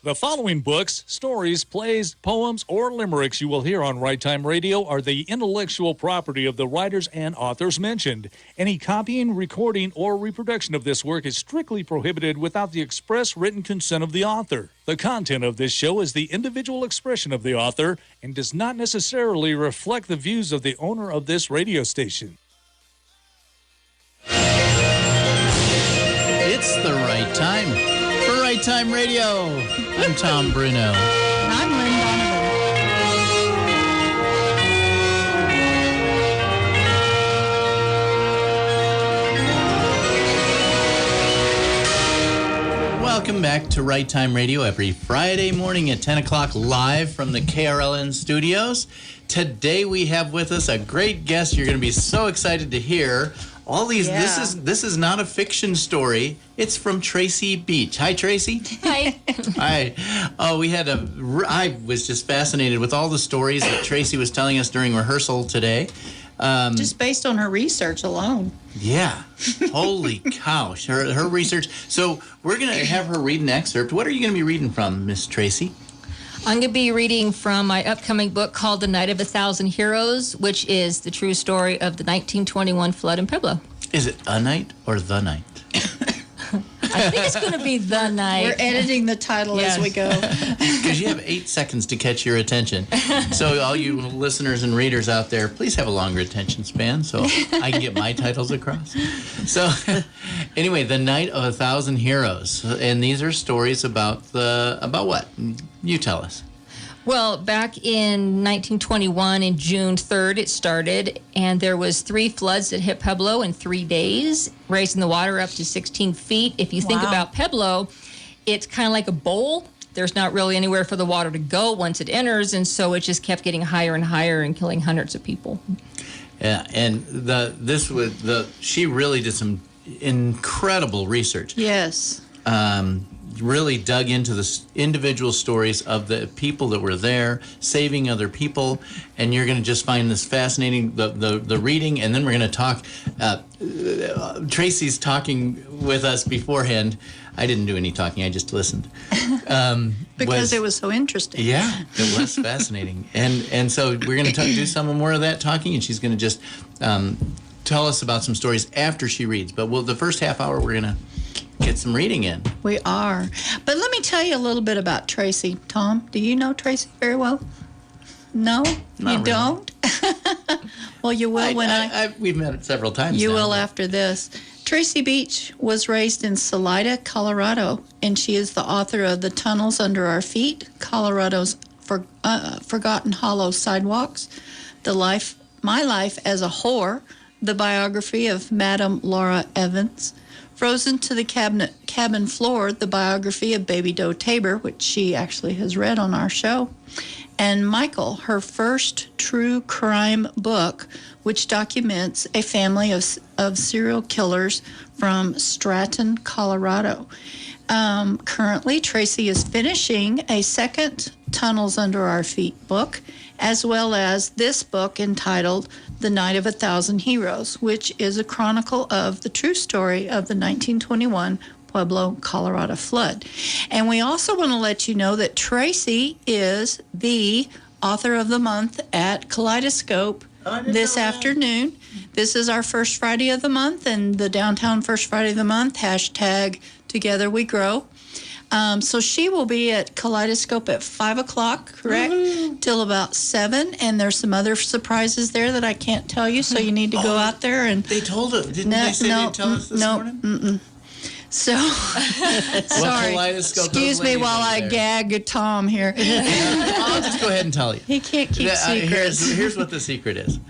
The following books, stories, plays, poems, or limericks you will hear on Right Time Radio are the intellectual property of the writers and authors mentioned. Any copying, recording, or reproduction of this work is strictly prohibited without the express written consent of the author. The content of this show is the individual expression of the author and does not necessarily reflect the views of the owner of this radio station. It's the right time for Right Time Radio. I'm Tom Bruno. And I'm Lynn Donovan. Welcome back to Right Time Radio every Friday morning at 10 o'clock live from the KRLN studios. Today we have with us a great guest you're going to be so excited to hear. All these, Yeah. This is not a fiction story. It's from Tracy Beach. Hi, Tracy. Hi. Hi. Oh, I was just fascinated with all the stories that Tracy was telling us during rehearsal today. Just based on her research alone. Yeah. Holy cow. Her research. So we're going to have her read an excerpt. What are you going to be reading from, Miss Tracy? I'm going to be reading from my upcoming book called The Night of 1,000 Heroes, which is the true story of the 1921 flood in Pueblo. Is it a night or the night? I think it's going to be The Night. We're editing the title as we go. Because you have 8 seconds to catch your attention. So all you listeners and readers out there, please have a longer attention span so I can get my titles across. So anyway, The Night of 1,000 Heroes. And these are stories about what? You tell us. Well, back in 1921, in June 3rd, it started, and there was 3 floods that hit Pueblo in 3 days, raising the water up to 16 feet. If you think about Pueblo, it's kind of like a bowl. There's not really anywhere for the water to go once it enters, and so it just kept getting higher and higher and killing hundreds of people. Yeah, and she really did some incredible research. Yes. Really dug into the individual stories of the people that were there, saving other people, and you're going to just find this fascinating, the reading, and then we're going to talk. Tracy's talking with us beforehand. I didn't do any talking, I just listened. Because it was so interesting. Yeah, it was fascinating. And so we're going to do some more of that talking, and she's going to just tell us about some stories after she reads. But the first half hour, we're going to get some reading in. We are. But let me tell you a little bit about Tracy. Tom, do you know Tracy very well? No? Not you don't? Well, you will we've met several times You now. will after this. Tracy Beach was raised in Salida, Colorado, and she is the author of The Tunnels Under Our Feet, Colorado's Forgotten Hollow Sidewalks, My Life as a Whore, the biography of Madame Laura Evans, Frozen to the Cabin Floor, the biography of Baby Doe Tabor, which she actually has read on our show, and Michael, her first true crime book, which documents a family of serial killers from Stratton, Colorado. Currently, Tracy is finishing a second Tunnels Under Our Feet book, as well as this book entitled The Night of 1,000 Heroes, which is a chronicle of the true story of the 1921 Pueblo, Colorado flood. And we also want to let you know that Tracy is the author of the month at Kaleidoscope this afternoon. This is our first Friday of the month, and the downtown first Friday of the month, hashtag Together We Grow. So she will be at Kaleidoscope at 5 o'clock, correct? Till about 7. And there's some other surprises there that I can't tell you, so you need to go out there and... They told us. Didn't they say they'd tell us this morning? So, sorry. Excuse me while I gag Tom here. I'll just go ahead and tell you. He can't keep secrets. Here's what the secret is.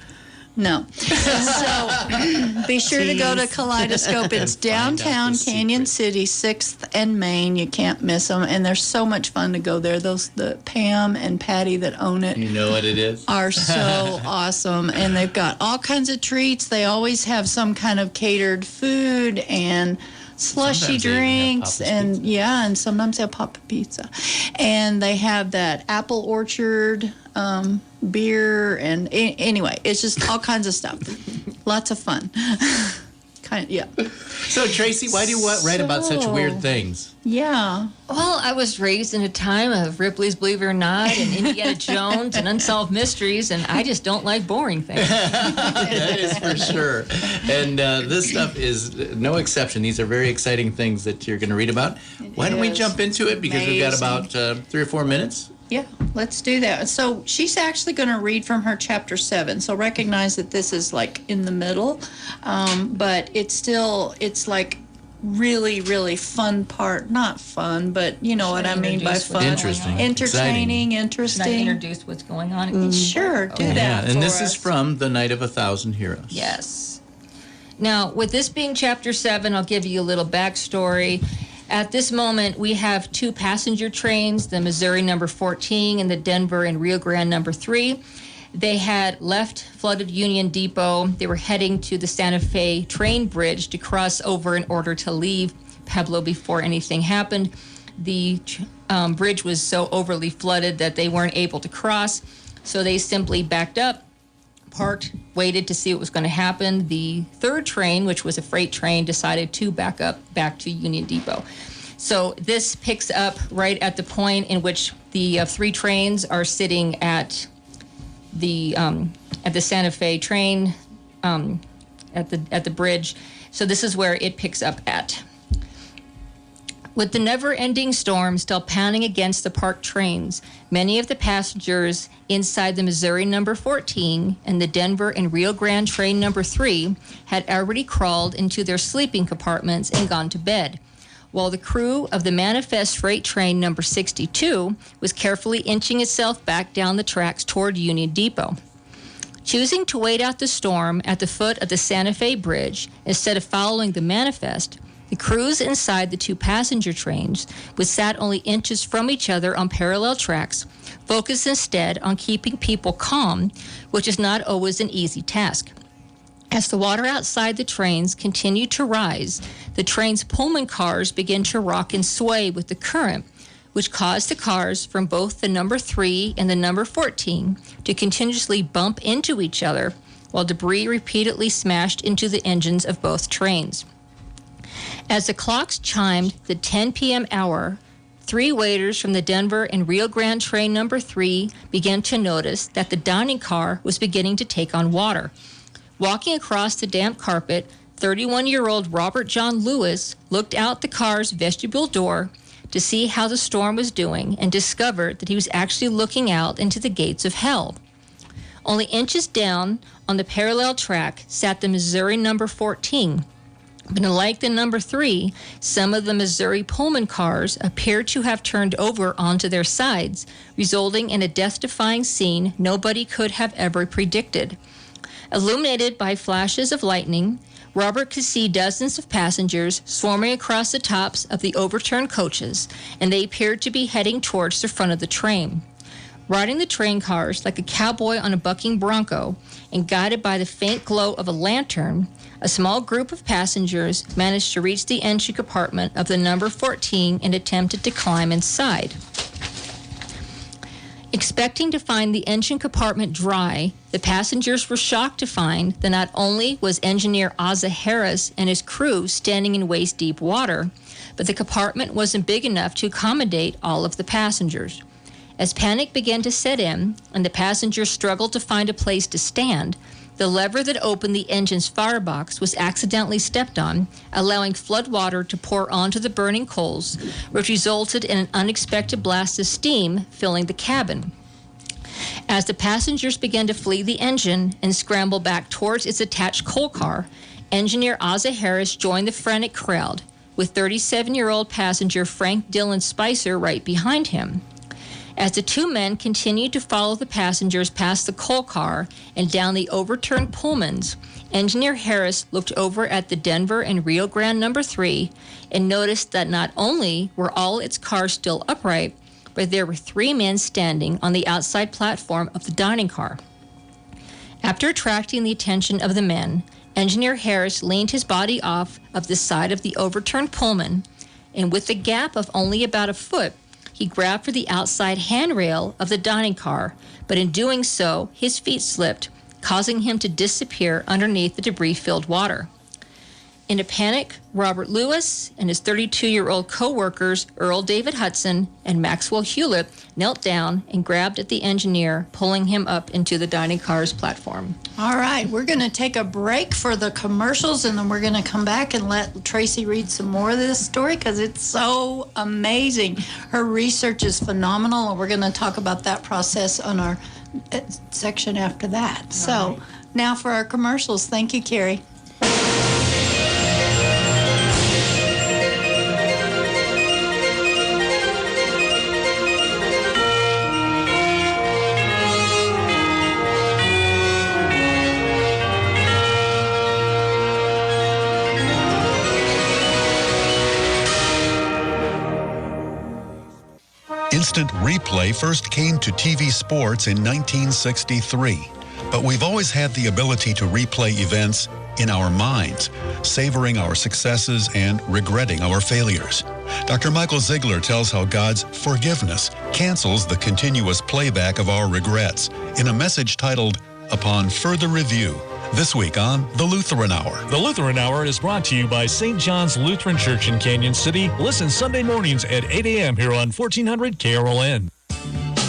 No. So be sure to go to Kaleidoscope. It's downtown Canyon City, 6th and Main. You can't miss them. And they're so much fun to go there. The Pam and Patty that own it. You know what it is? Are so awesome. And they've got all kinds of treats. They always have some kind of catered food and slushy drinks, and and sometimes they have Papa Pizza. And they have that apple orchard beer, and anyway, it's just all kinds of stuff. Lots of fun. Yeah. So, Tracy, why do you write about such weird things? Yeah. Well, I was raised in a time of Ripley's Believe It or Not and Indiana Jones and Unsolved Mysteries, and I just don't like boring things. That is for sure. And this stuff is no exception. These are very exciting things that you're going to read about. Why don't we jump into it? Because we've got about 3 or 4 minutes. Yeah, let's do that. So she's actually going to read from her chapter 7. So recognize that this is like in the middle, but it's like really, really fun part. Not fun, but you know what I mean by fun. Interesting. Entertaining, interesting. Can I introduce what's going on? Sure, do that. Yeah, and this for is us. from The Night of 1,000 Heroes. Yes. Now, with this being chapter 7, I'll give you a little backstory. At this moment, we have 2 passenger trains, the Missouri number 14 and the Denver and Rio Grande number 3. They had left flooded Union Depot. They were heading to the Santa Fe train bridge to cross over in order to leave Pueblo before anything happened. The bridge was so overly flooded that they weren't able to cross, so they simply backed up, parked, waited to see what was going to happen. The 3rd train, which was a freight train, decided to back up back to Union Depot. So this picks up right at the point in which the 3 trains are sitting at the Santa Fe train at the bridge. So this is where it picks up at. With the never-ending storm still pounding against the parked trains, many of the passengers inside the Missouri number 14 and the Denver and Rio Grande train number 3 had already crawled into their sleeping compartments and gone to bed, while the crew of the manifest freight train number 62 was carefully inching itself back down the tracks toward Union Depot. Choosing to wait out the storm at the foot of the Santa Fe Bridge instead of following the manifest, the crews inside the 2 passenger trains, which sat only inches from each other on parallel tracks, focused instead on keeping people calm, which is not always an easy task. As the water outside the trains continued to rise, the train's Pullman cars began to rock and sway with the current, which caused the cars from both the number 3 and the number 14 to continuously bump into each other, while debris repeatedly smashed into the engines of both trains. As the clocks chimed the 10 p.m. hour, 3 waiters from the Denver and Rio Grande train number 3 began to notice that the dining car was beginning to take on water. Walking across the damp carpet, 31-year-old Robert John Lewis looked out the car's vestibule door to see how the storm was doing and discovered that he was actually looking out into the gates of hell. Only inches down on the parallel track sat the Missouri number 14. But unlike the number 3, some of the Missouri Pullman cars appeared to have turned over onto their sides, resulting in a death-defying scene nobody could have ever predicted. Illuminated by flashes of lightning, Robert could see dozens of passengers swarming across the tops of the overturned coaches, and they appeared to be heading towards the front of the train. Riding the train cars like a cowboy on a bucking bronco and guided by the faint glow of a lantern, a small group of passengers managed to reach the engine compartment of the number 14 and attempted to climb inside. Expecting to find the engine compartment dry, the passengers were shocked to find that not only was engineer Ozzie Harris and his crew standing in waist-deep water, but the compartment wasn't big enough to accommodate all of the passengers. As panic began to set in and the passengers struggled to find a place to stand, the lever that opened the engine's firebox was accidentally stepped on, allowing flood water to pour onto the burning coals, which resulted in an unexpected blast of steam filling the cabin. As the passengers began to flee the engine and scramble back towards its attached coal car, engineer Ozzie Harris joined the frantic crowd, with 37-year-old passenger Frank Dillon Spicer right behind him. As the 2 men continued to follow the passengers past the coal car and down the overturned Pullmans, engineer Harris looked over at the Denver and Rio Grande number 3 and noticed that not only were all its cars still upright, but there were 3 men standing on the outside platform of the dining car. After attracting the attention of the men, engineer Harris leaned his body off of the side of the overturned Pullman, and with a gap of only about a foot, he grabbed for the outside handrail of the dining car, but in doing so, his feet slipped, causing him to disappear underneath the debris-filled water. In a panic, Robert Lewis and his 32-year-old co-workers, Earl David Hudson and Maxwell Hewlett, knelt down and grabbed at the engineer, pulling him up into the dining car's platform. All right, we're going to take a break for the commercials, and then we're going to come back and let Tracy read some more of this story because it's so amazing. Her research is phenomenal, and we're going to talk about that process on our section after that. Right. So now for our commercials. Thank you, Carrie. Instant replay first came to TV sports in 1963, but we've always had the ability to replay events in our minds, savoring our successes and regretting our failures. Dr. Michael Ziegler tells how God's forgiveness cancels the continuous playback of our regrets in a message titled, Upon Further Review, this week on The Lutheran Hour. The Lutheran Hour is brought to you by St. John's Lutheran Church in Canyon City. Listen Sunday mornings at 8 a.m. here on 1400 KRLN.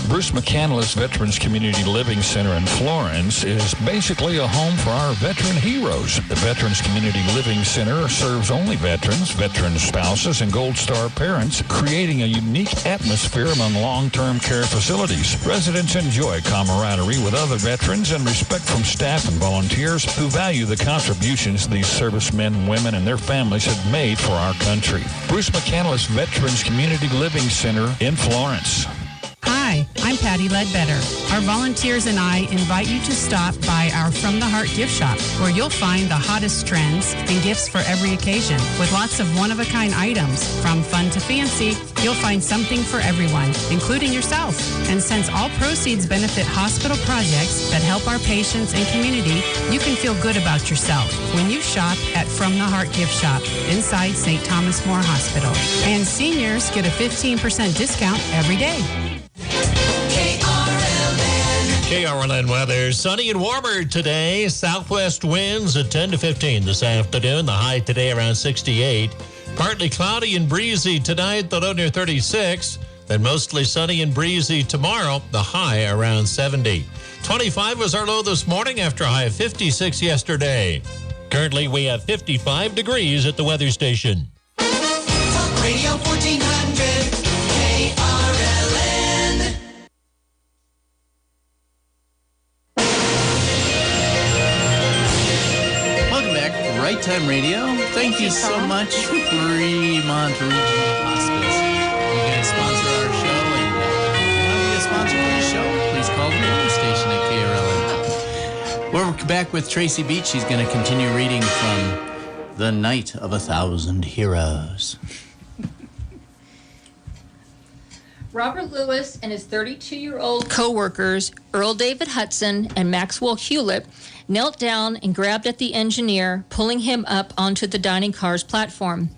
Bruce McCandless Veterans Community Living Center in Florence is basically a home for our veteran heroes. The Veterans Community Living Center serves only veterans, veteran spouses, and Gold Star parents, creating a unique atmosphere among long-term care facilities. Residents enjoy camaraderie with other veterans and respect from staff and volunteers who value the contributions these servicemen, women, and their families have made for our country. Bruce McCandless Veterans Community Living Center in Florence. Hi, I'm Patty Ledbetter. Our volunteers and I invite you to stop by our From the Heart gift shop, where you'll find the hottest trends and gifts for every occasion, with lots of one-of-a-kind items. From fun to fancy, you'll find something for everyone, including yourself. And since all proceeds benefit hospital projects that help our patients and community, you can feel good about yourself when you shop at From the Heart gift shop inside St. Thomas More Hospital. And seniors get a 15% discount every day. KRLN weather, sunny and warmer today. Southwest winds at 10 to 15 this afternoon. The high today around 68. Partly cloudy and breezy tonight, the low near 36. Then mostly sunny and breezy tomorrow, the high around 70. 25 was our low this morning after a high of 56 yesterday. Currently, we have 55 degrees at the weather station. Talk Radio 1400, KRLN. Right Time Radio. Thank you so much, Fremont Regional Hospice. You're going to sponsor our show, and if you want to be a sponsor for the show, please call the radio station at KRLN. We're back with Tracy Beach. She's going to continue reading from The Night of 1,000 Heroes. Robert Lewis and his 32-year-old co-workers, Earl David Hudson and Maxwell Hewlett, knelt down and grabbed at the engineer, pulling him up onto the dining car's platform.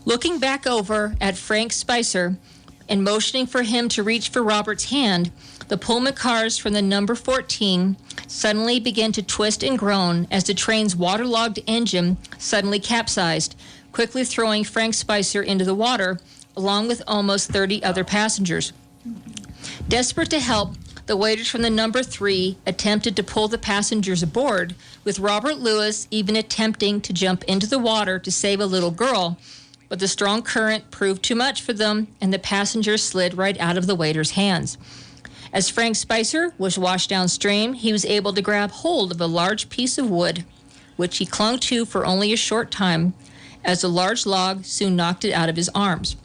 Looking back over at Frank Spicer and motioning for him to reach for Robert's hand, the Pullman cars from the number 14 suddenly began to twist and groan as the train's waterlogged engine suddenly capsized, quickly throwing Frank Spicer into the water, along with almost 30 other passengers. Desperate to help, the waiters from the number 3 attempted to pull the passengers aboard, with Robert Lewis even attempting to jump into the water to save a little girl, but the strong current proved too much for them, and the passengers slid right out of the waiters' hands. As Frank Spicer was washed downstream, he was able to grab hold of a large piece of wood, which he clung to for only a short time, as a large log soon knocked it out of his arms.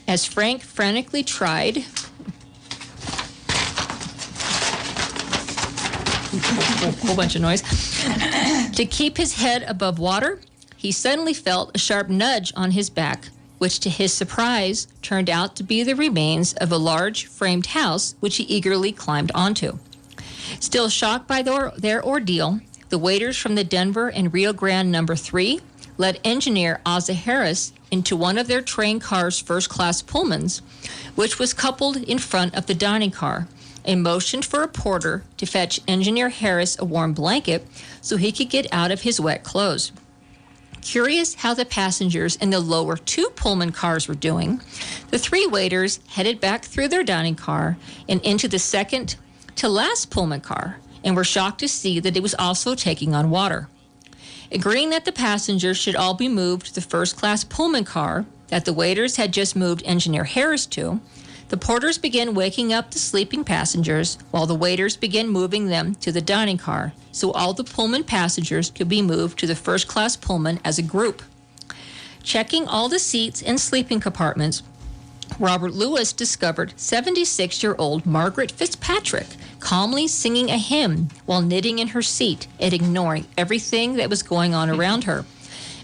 As Frank frantically tried whole bunch of noise to keep his head above water, he suddenly felt a sharp nudge on his back, which to his surprise turned out to be the remains of a large framed house, which he eagerly climbed onto. Still shocked by their ordeal, the waiters from the Denver and Rio Grande number 3 led engineer Ozzie Harris into one of their train car's first-class Pullmans, which was coupled in front of the dining car, and motioned for a porter to fetch engineer Harris a warm blanket so he could get out of his wet clothes. Curious how the passengers in the lower 2 Pullman cars were doing, the 3 waiters headed back through their dining car and into the second to last Pullman car, and were shocked to see that it was also taking on water. Agreeing that the passengers should all be moved to the first-class Pullman car that the waiters had just moved Engineer Harris to, the porters began waking up the sleeping passengers while the waiters began moving them to the dining car, so all the Pullman passengers could be moved to the first-class Pullman as a group. Checking all the seats and sleeping compartments, Robert Lewis discovered 76-year-old Margaret Fitzpatrick calmly singing a hymn while knitting in her seat and ignoring everything that was going on around her.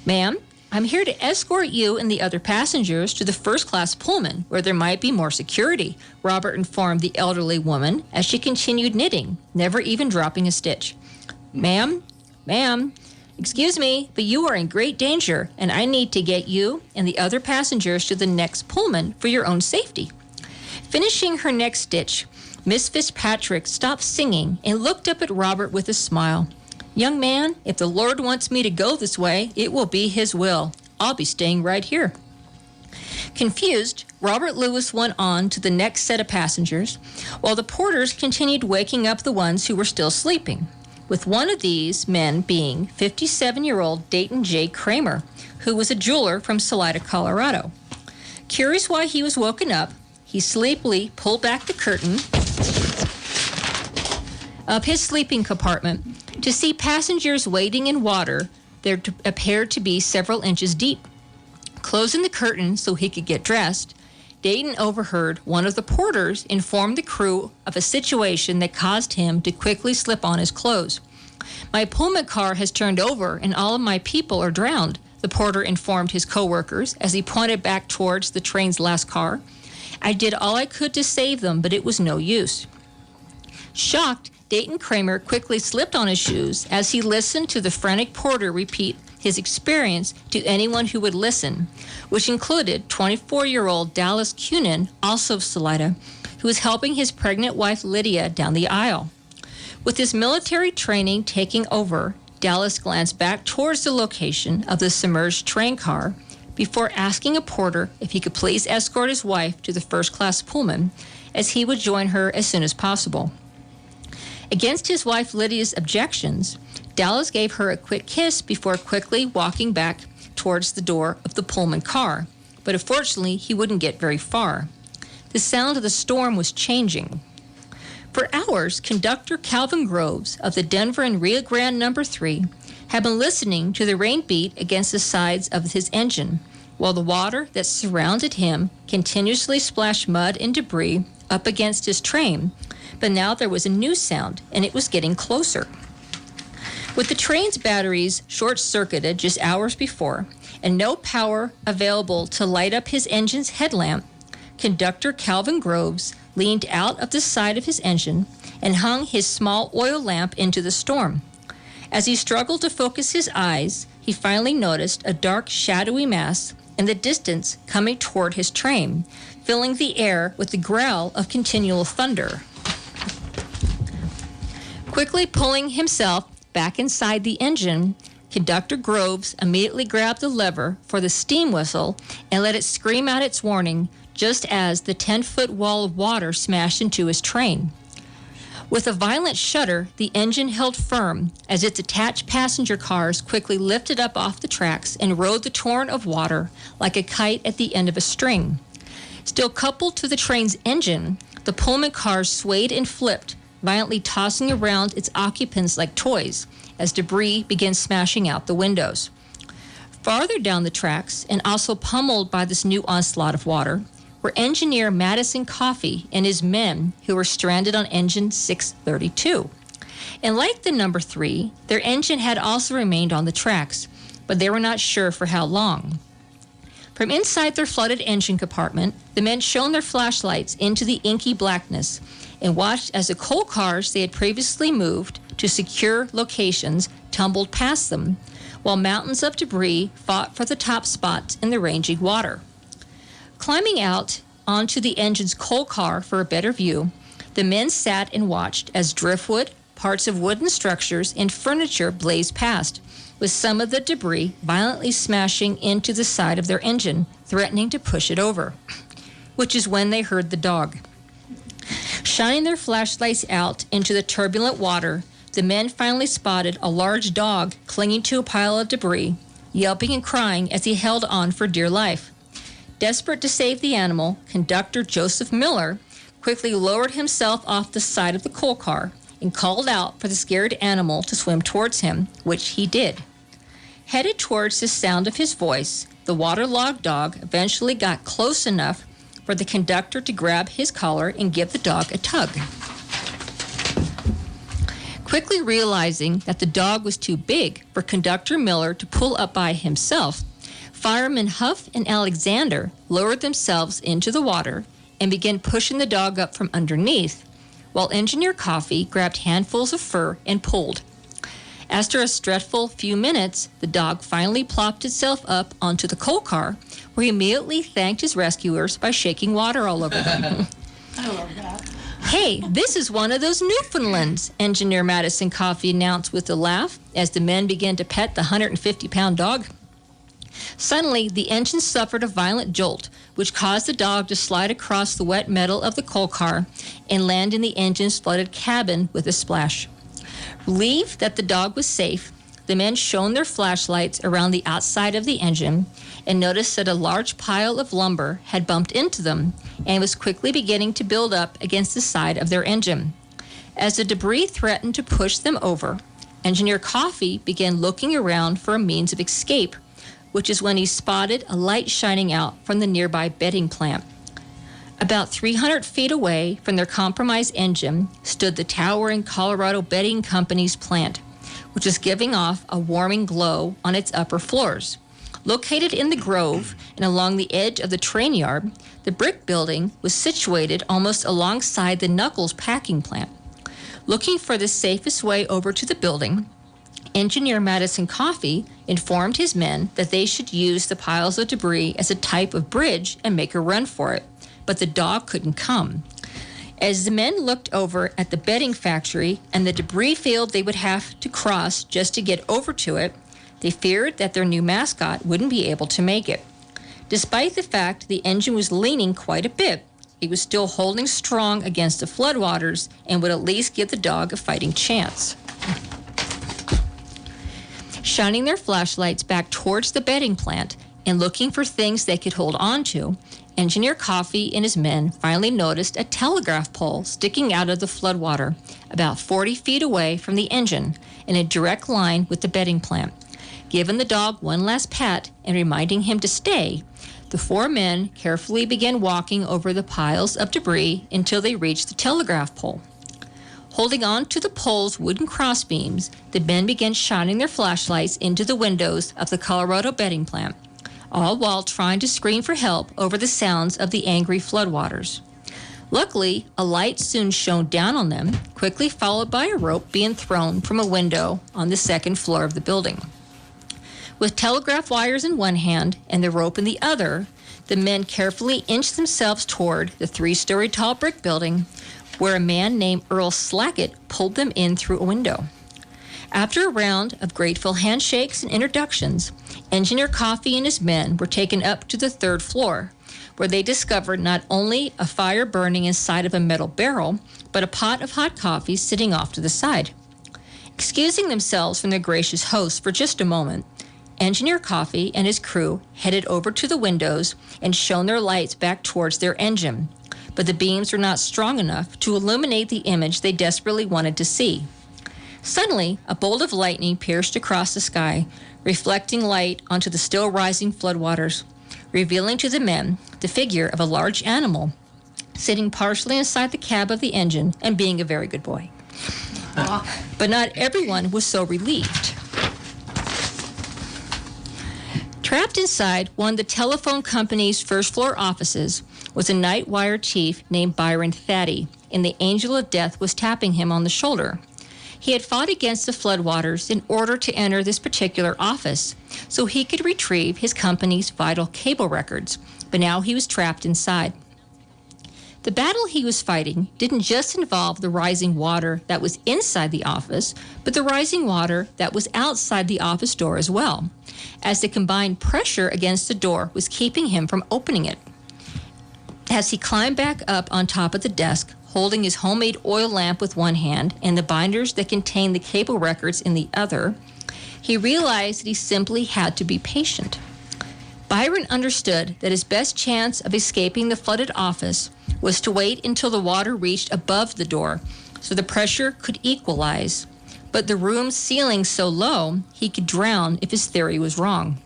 "Ma'am, I'm here to escort you and the other passengers to the first-class Pullman, where there might be more security," Robert informed the elderly woman as she continued knitting, never even dropping a stitch. Ma'am, excuse me, but you are in great danger, and I need to get you and the other passengers to the next Pullman for your own safety." Finishing her next stitch, Miss Fitzpatrick stopped singing and looked up at Robert with a smile. "Young man, if the Lord wants me to go this way, it will be His will. I'll be staying right here." Confused, Robert Lewis went on to the next set of passengers, while the porters continued waking up the ones who were still sleeping, with one of these men being 57-year-old Dayton J. Kramer, who was a jeweler from Salida, Colorado. Curious why he was woken up, he sleepily pulled back the curtain of his sleeping compartment to see passengers wading in water that appeared to be several inches deep. Closing the curtain so he could get dressed, Dayton overheard one of the porters inform the crew of a situation that caused him to quickly slip on his clothes. "My Pullman car has turned over and all of my people are drowned," the porter informed his co-workers as he pointed back towards the train's last car. "I did all I could to save them, but it was no use." Shocked, Dayton Kramer quickly slipped on his shoes as he listened to the frantic porter repeat his experience to anyone who would listen, which included 24-year-old Dallas Cunin, also of Salida, who was helping his pregnant wife Lydia down the aisle. With his military training taking over, Dallas glanced back towards the location of the submerged train car before asking a porter if he could please escort his wife to the first-class Pullman, as he would join her as soon as possible. Against his wife Lydia's objections, Dallas gave her a quick kiss before quickly walking back towards the door of the Pullman car, but unfortunately he wouldn't get very far. The sound of the storm was changing. For hours, conductor Calvin Groves of the Denver and Rio Grande No. 3 had been listening to the rain beat against the sides of his engine, while the water that surrounded him continuously splashed mud and debris up against his train. But now there was a new sound, and it was getting closer. With the train's batteries short-circuited just hours before, and no power available to light up his engine's headlamp, conductor Calvin Groves leaned out of the side of his engine and hung his small oil lamp into the storm. As he struggled to focus his eyes, he finally noticed a dark, shadowy mass in the distance coming toward his train, filling the air with the growl of continual thunder. Quickly pulling himself back inside the engine, conductor Groves immediately grabbed the lever for the steam whistle and let it scream out its warning just as the 10-foot wall of water smashed into his train. With a violent shudder, the engine held firm as its attached passenger cars quickly lifted up off the tracks and rode the torrent of water like a kite at the end of a string. Still coupled to the train's engine, the Pullman cars swayed and flipped, violently tossing around its occupants like toys as debris began smashing out the windows. Farther down the tracks, and also pummeled by this new onslaught of water, were engineer Madison Coffey and his men who were stranded on engine 632. And like the number 3, their engine had also remained on the tracks, but they were not sure for how long. From inside their flooded engine compartment, the men shone their flashlights into the inky blackness and watched as the coal cars they had previously moved to secure locations tumbled past them, while mountains of debris fought for the top spots in the raging water. Climbing out onto the engine's coal car for a better view, the men sat and watched as driftwood, parts of wooden structures, and furniture blazed past, with some of the debris violently smashing into the side of their engine, threatening to push it over, which is when they heard the dog. Shining their flashlights out into the turbulent water, the men finally spotted a large dog clinging to a pile of debris, yelping and crying as he held on for dear life. Desperate to save the animal, conductor Joseph Miller quickly lowered himself off the side of the coal car and called out for the scared animal to swim towards him, which he did. Headed towards the sound of his voice, the waterlogged dog eventually got close enough for the conductor to grab his collar and give the dog a tug. Quickly realizing that the dog was too big for Conductor Miller to pull up by himself, firemen Huff and Alexander lowered themselves into the water and began pushing the dog up from underneath, while Engineer Coffee grabbed handfuls of fur and pulled. After a stressful few minutes, the dog finally plopped itself up onto the coal car, where he immediately thanked his rescuers by shaking water all over them. I love that. Hey, this is one of those Newfoundlands, Engineer Madison Coffee announced with a laugh as the men began to pet the 150-pound dog. Suddenly, the engine suffered a violent jolt, which caused the dog to slide across the wet metal of the coal car and land in the engine's flooded cabin with a splash. Relieved that the dog was safe, the men shone their flashlights around the outside of the engine and noticed that a large pile of lumber had bumped into them and was quickly beginning to build up against the side of their engine. As the debris threatened to push them over, Engineer Coffee began looking around for a means of escape, which is when he spotted a light shining out from the nearby bedding plant. About 300 feet away from their compromised engine stood the towering Colorado Bedding Company's plant, which was giving off a warming glow on its upper floors. Located in the grove and along the edge of the train yard, the brick building was situated almost alongside the Knuckles packing plant. Looking for the safest way over to the building, Engineer Madison Coffee informed his men that they should use the piles of debris as a type of bridge and make a run for it, but the dog couldn't come. As the men looked over at the bedding factory and the debris field they would have to cross just to get over to it, they feared that their new mascot wouldn't be able to make it. Despite the fact the engine was leaning quite a bit, it was still holding strong against the floodwaters and would at least give the dog a fighting chance. Shining their flashlights back towards the bedding plant and looking for things they could hold on to, Engineer Coffee and his men finally noticed a telegraph pole sticking out of the floodwater about 40 feet away from the engine in a direct line with the bedding plant. Giving the dog one last pat and reminding him to stay, the four men carefully began walking over the piles of debris until they reached the telegraph pole. Holding on to the pole's wooden crossbeams, the men began shining their flashlights into the windows of the Colorado bedding plant, all while trying to scream for help over the sounds of the angry floodwaters. Luckily, a light soon shone down on them, quickly followed by a rope being thrown from a window on the second floor of the building. With telegraph wires in one hand and the rope in the other, the men carefully inched themselves toward the 3-story tall brick building, where a man named Earl Slackett pulled them in through a window. After a round of grateful handshakes and introductions, Engineer Coffee and his men were taken up to the 3rd floor, where they discovered not only a fire burning inside of a metal barrel, but a pot of hot coffee sitting off to the side. Excusing themselves from their gracious host for just a moment, Engineer Coffee and his crew headed over to the windows and shone their lights back towards their engine, but the beams were not strong enough to illuminate the image they desperately wanted to see. Suddenly, a bolt of lightning pierced across the sky, reflecting light onto the still rising floodwaters, revealing to the men the figure of a large animal sitting partially inside the cab of the engine and being a very good boy. But not everyone was so relieved. Trapped inside one of the telephone company's first-floor offices was a night wire chief named Byron Thaddy, and the angel of death was tapping him on the shoulder. He had fought against the floodwaters in order to enter this particular office so he could retrieve his company's vital cable records, but now he was trapped inside. The battle he was fighting didn't just involve the rising water that was inside the office, but the rising water that was outside the office door as well, as the combined pressure against the door was keeping him from opening it. As he climbed back up on top of the desk, holding his homemade oil lamp with one hand and the binders that contained the cable records in the other, he realized that he simply had to be patient. Byron understood that his best chance of escaping the flooded office was to wait until the water reached above the door so the pressure could equalize, but the room's ceiling so low he could drown if his theory was wrong.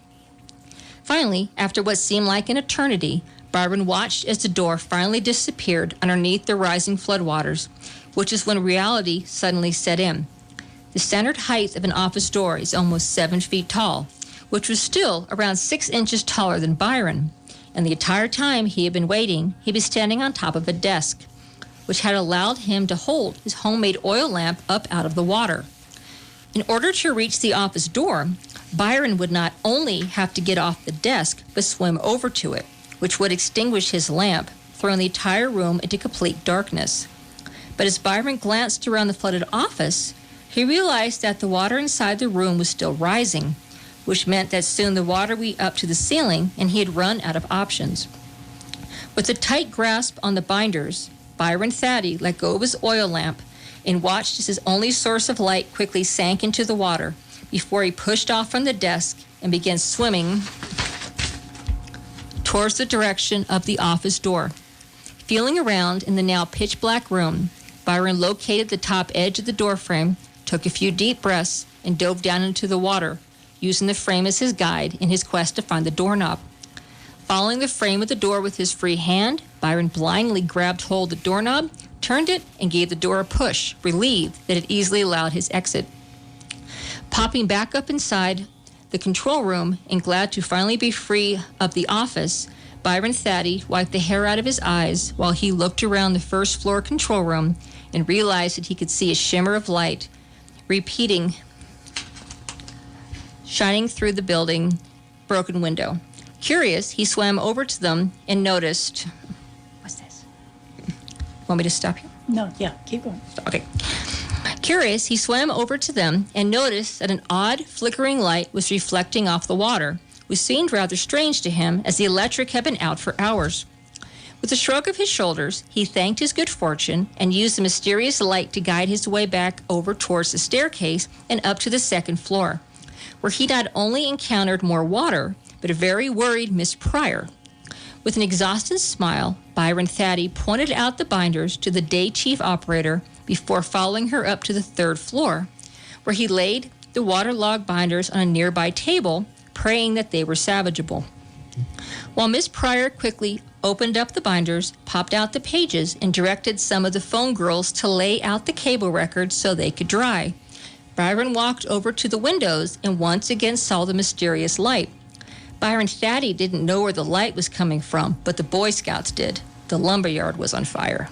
Finally, after what seemed like an eternity, Byron watched as the door finally disappeared underneath the rising floodwaters, which is when reality suddenly set in. The standard height of an office door is almost 7 feet tall, which was still around 6 inches taller than Byron. And the entire time he had been waiting, he was standing on top of a desk, which had allowed him to hold his homemade oil lamp up out of the water. In order to reach the office door, Byron would not only have to get off the desk, but swim over to it, which would extinguish his lamp, throwing the entire room into complete darkness. But as Byron glanced around the flooded office, he realized that the water inside the room was still rising, which meant that soon the water would be up to the ceiling and he had run out of options. With a tight grasp on the binders, Byron Thaddy let go of his oil lamp and watched as his only source of light quickly sank into the water before he pushed off from the desk and began swimming towards the direction of the office door. Feeling around in the now pitch-black room, Byron located the top edge of the doorframe, took a few deep breaths, and dove down into the water, using the frame as his guide in his quest to find the doorknob. Following the frame of the door with his free hand, Byron blindly grabbed hold of the doorknob, turned it, and gave the door a push, relieved that it easily allowed his exit. Popping back up inside the control room and glad to finally be free of the office, Byron Thaddy wiped the hair out of his eyes while he looked around the first floor control room and realized that he could see a shimmer of light shining through the building broken window. Curious, he swam over to them and noticed... What's this? Want me to stop here? No, yeah, keep going. Okay. Curious, he swam over to them and noticed that an odd, flickering light was reflecting off the water, which seemed rather strange to him as the electric had been out for hours. With a shrug of his shoulders, he thanked his good fortune and used the mysterious light to guide his way back over towards the staircase and up to the second floor, where he not only encountered more water, but a very worried Miss Pryor. With an exhausted smile, Byron Thaddy pointed out the binders to the day chief operator before following her up to the third floor, where he laid the waterlogged binders on a nearby table, praying that they were salvageable. While Miss Pryor quickly opened up the binders, popped out the pages, and directed some of the phone girls to lay out the cable records so they could dry, Byron walked over to the windows and once again saw the mysterious light. Byron Thaddy didn't know where the light was coming from, but the Boy Scouts did. The lumberyard was on fire.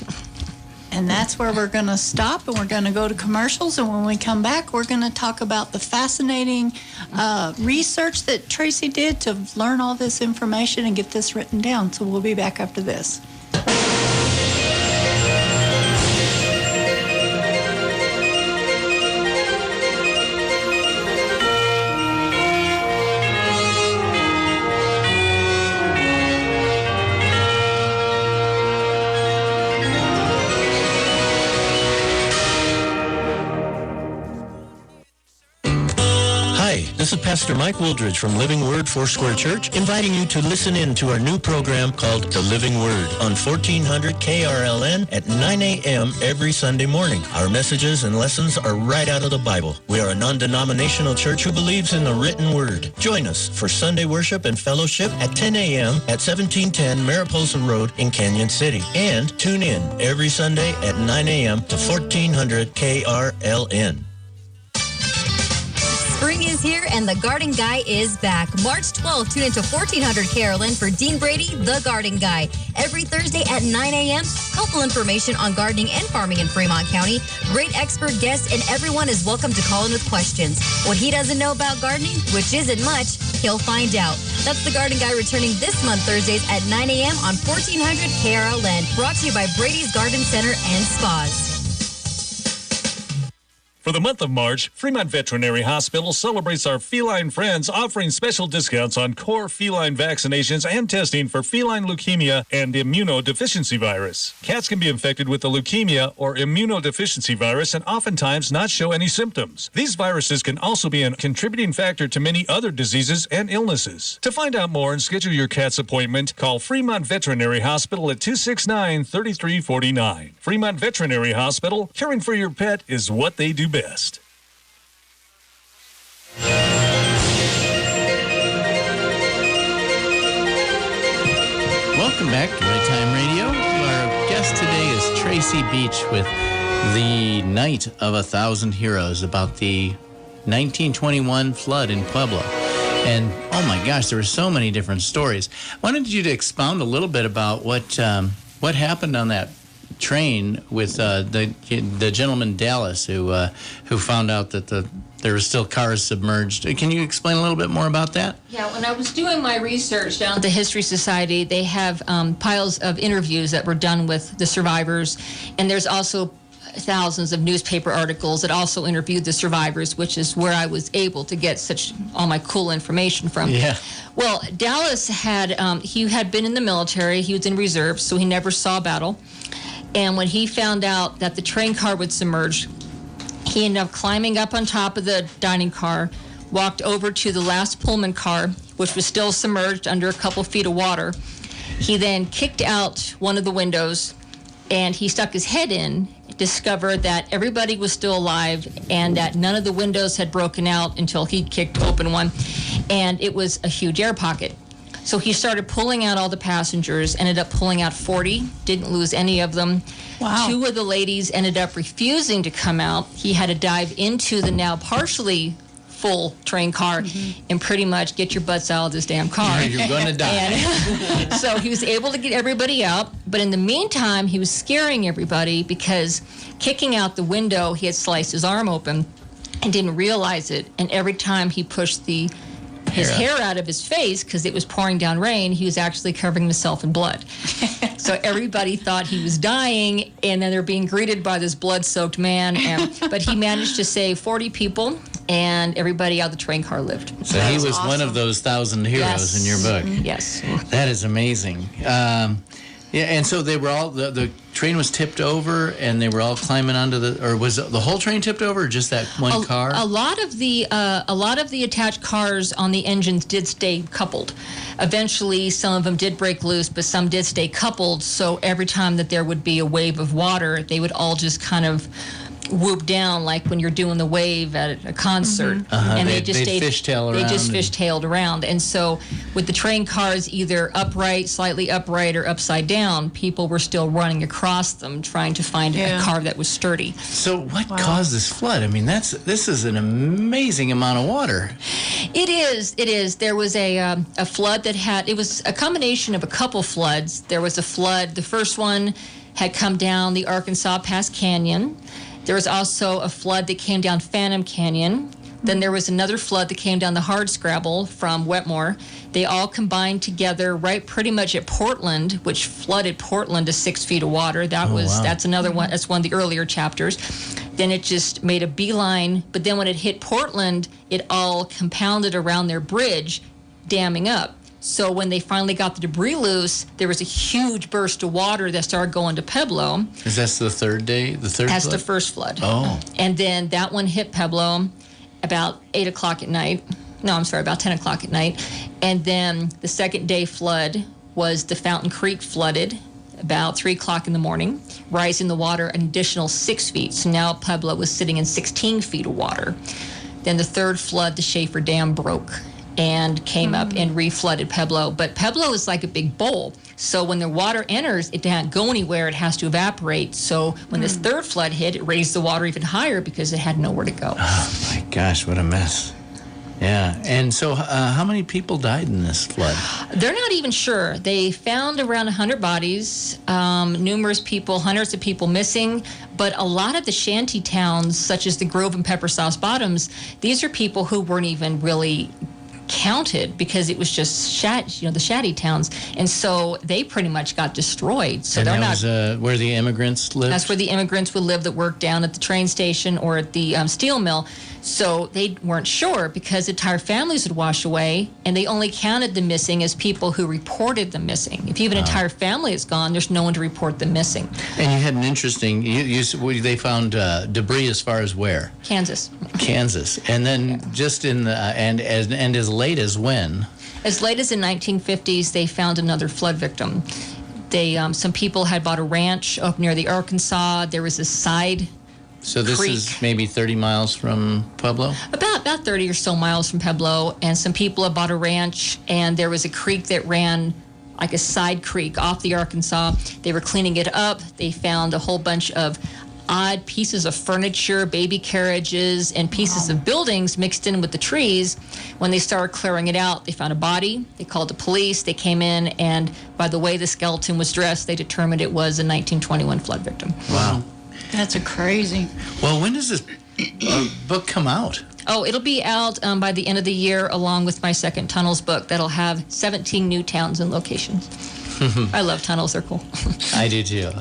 And that's where we're going to stop, and we're going to go to commercials. And when we come back, we're going to talk about the fascinating research that Tracy did to learn all this information and get this written down. So we'll be back after this. This is Pastor Mike Wooldridge from Living Word Foursquare Church, inviting you to listen in to our new program called The Living Word on 1400 KRLN at 9 a.m. every Sunday morning. Our messages and lessons are right out of the Bible. We are a non-denominational church who believes in the written word. Join us for Sunday worship and fellowship at 10 a.m. at 1710 Mariposa Road in Canyon City. And tune in every Sunday at 9 a.m. to 1400 KRLN. Spring is here and the Garden Guy is back. March 12th, tune into 1400 Carolyn for Dean Brady, the Garden Guy. Every Thursday at 9 a.m., helpful information on gardening and farming in Fremont County. Great expert guests, and everyone is welcome to call in with questions. What he doesn't know about gardening, which isn't much, he'll find out. That's the Garden Guy returning this month Thursdays at 9 a.m. on 1400 KRLN. Brought to you by Brady's Garden Center and Spas. For the month of March, Fremont Veterinary Hospital celebrates our feline friends, offering special discounts on core feline vaccinations and testing for feline leukemia and immunodeficiency virus. Cats can be infected with the leukemia or immunodeficiency virus and oftentimes not show any symptoms. These viruses can also be a contributing factor to many other diseases and illnesses. To find out more and schedule your cat's appointment, call Fremont Veterinary Hospital at 269-3349. Fremont Veterinary Hospital, caring for your pet is what they do best. Welcome back to Right Time Radio. Our guest today is Tracy Beach with The Night of 1,000 Heroes, about the 1921 flood in Pueblo. And, oh my gosh, there were so many different stories. I wanted you to expound a little bit about what happened on that train with the gentleman Dallas who found out that there were still cars submerged. Can you explain a little bit more about that? Yeah, when I was doing my research down at the History Society, they have piles of interviews that were done with the survivors, and there's also thousands of newspaper articles that also interviewed the survivors, which is where I was able to get all my cool information from. Yeah. Well, Dallas he had been in the military. He was in reserve, so he never saw battle. And when he found out that the train car would submerge, he ended up climbing up on top of the dining car, walked over to the last Pullman car, which was still submerged under a couple feet of water. He then kicked out one of the windows, and he stuck his head in, discovered that everybody was still alive and that none of the windows had broken out until he kicked open one, and it was a huge air pocket. So he started pulling out all the passengers, ended up pulling out 40, didn't lose any of them. Wow. 2 of the ladies ended up refusing to come out. He had to dive into the now partially full train car and pretty much get your butts out of this damn car. You're going to die. And so he was able to get everybody out, but in the meantime, he was scaring everybody because kicking out the window, he had sliced his arm open and didn't realize it. And every time he pushed his hair out of his face, because it was pouring down rain, he was actually covering himself in blood. So everybody thought he was dying, and then they're being greeted by this blood-soaked man. But he managed to save 40 people, and everybody out of the train car lived. So he was awesome. One of those 1,000 heroes in your book. Yes. That is amazing. Yeah, and so they were all, the train was tipped over, and they were all climbing onto or was the whole train tipped over, or just that one car? A lot of the attached cars on the engines did stay coupled. Eventually, some of them did break loose, but some did stay coupled. So every time that there would be a wave of water, they would all just kind of whoop down, like when you're doing the wave at a concert. And they'd fishtail around. They just fishtailed around. And so with the train cars either upright, slightly upright, or upside down, people were still running across them trying to find a car that was sturdy. So what caused this flood? I mean, this is an amazing amount of water. It is. There was a flood it was a combination of a couple floods. There was a flood. The first one had come down the Arkansas Pass Canyon. There was also a flood that came down Phantom Canyon. Then there was another flood that came down the Hardscrabble from Wetmore. They all combined together right pretty much at Portland, which flooded Portland to 6 feet of water. That's another one. That's one of the earlier chapters. Then it just made a beeline. But then when it hit Portland, it all compounded around their bridge, damming up. So when they finally got the debris loose, there was a huge burst of water that started going to Pueblo. Is that the third day? That's the first flood. Oh. And then that one hit Pueblo about 8 o'clock at night. No, I'm sorry, about 10 o'clock at night. And then the second day flood was the Fountain Creek flooded about 3 o'clock in the morning, rising the water an additional 6 feet. So now Pueblo was sitting in 16 feet of water. Then the third flood, the Schaefer Dam broke and came up and reflooded Pueblo. But Pueblo is like a big bowl. So when the water enters, it can't go anywhere. It has to evaporate. So when this third flood hit, it raised the water even higher because it had nowhere to go. Oh, my gosh, what a mess. Yeah. And so how many people died in this flood? They're not even sure. They found around 100 bodies, numerous people, hundreds of people missing. But a lot of the shanty towns, such as the Grove and Pepper Sauce Bottoms, these are people who weren't even really counted because it was just the shanty towns, and so they pretty much got destroyed. So and they're that not. Was, where the immigrants lived? That's where the immigrants would live that worked down at the train station or at the steel mill. So they weren't sure because entire families would wash away, and they only counted the missing as people who reported them missing. If you have an entire family is gone, there's no one to report them missing. And you had an interesting. They found debris as far as where? Kansas. Kansas, and then just in the and as late as when? As late as the 1950s, they found another flood victim. Some people had bought a ranch up near the Arkansas. There was a side. So this creek. is maybe 30 miles from Pueblo? About 30 or so miles from Pueblo, and some people had bought a ranch, and there was a creek that ran like a side creek off the Arkansas. They were cleaning it up. They found a whole bunch of odd pieces of furniture, baby carriages, and pieces of buildings mixed in with the trees. When they started clearing it out, they found a body. They called the police. They came in, and by the way the skeleton was dressed, they determined it was a 1921 flood victim. Wow. That's crazy. Well, when does this book come out? Oh, it'll be out by the end of the year, along with my second Tunnels book that'll have 17 new towns and locations. I love tunnels. They're cool. I do too.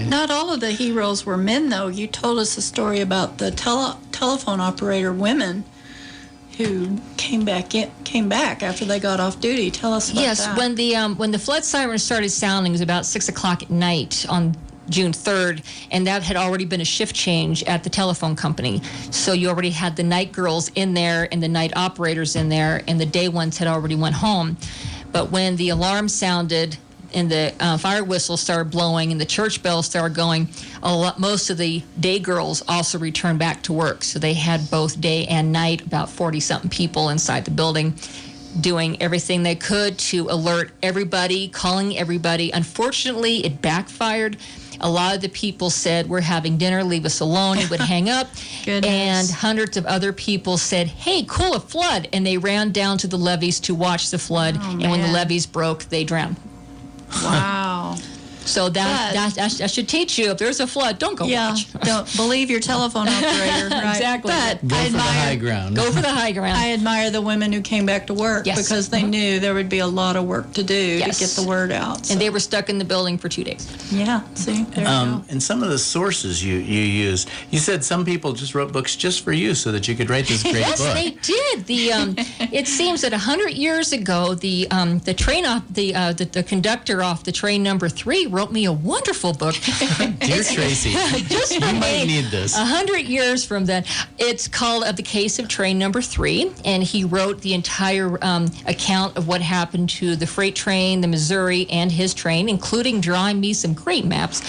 Not all of the heroes were men, though. You told us a story about the telephone operator women who came back after they got off duty. Tell us about that. Yes, when the flood sirens started sounding, it was about 6 o'clock at night on June 3rd, and that had already been a shift change at the telephone company. So you already had the night girls in there and the night operators in there, and the day ones had already went home. But when the alarm sounded and the fire whistle started blowing and the church bells started going, most of the day girls also returned back to work. So they had both day and night, about 40-something people inside the building, doing everything they could to alert everybody, calling everybody. Unfortunately, it backfired. A lot of the people said, "We're having dinner, leave us alone," and would hang up. And hundreds of other people said, "Hey, cool, a flood." And they ran down to the levees to watch the flood. And when the levees broke, they drowned. Wow. So that should teach you, if there's a flood, don't go watch. Don't believe your telephone operator. Right? Exactly. But Go for the high ground. Go for the high ground. I admire the women who came back to work because they knew there would be a lot of work to do to get the word out. So. And they were stuck in the building for 2 days. Yeah, see, there you go. And some of the sources you used, you said some people just wrote books just for you so that you could write this great book. Yes, they did. It seems that 100 years ago, the conductor off the train number 3 wrote me a wonderful book. Dear Tracy, just for you might me, need this. 100 years from then. It's called The Case of Train Number 3, and he wrote the entire account of what happened to the freight train, the Missouri, and his train, including drawing me some great maps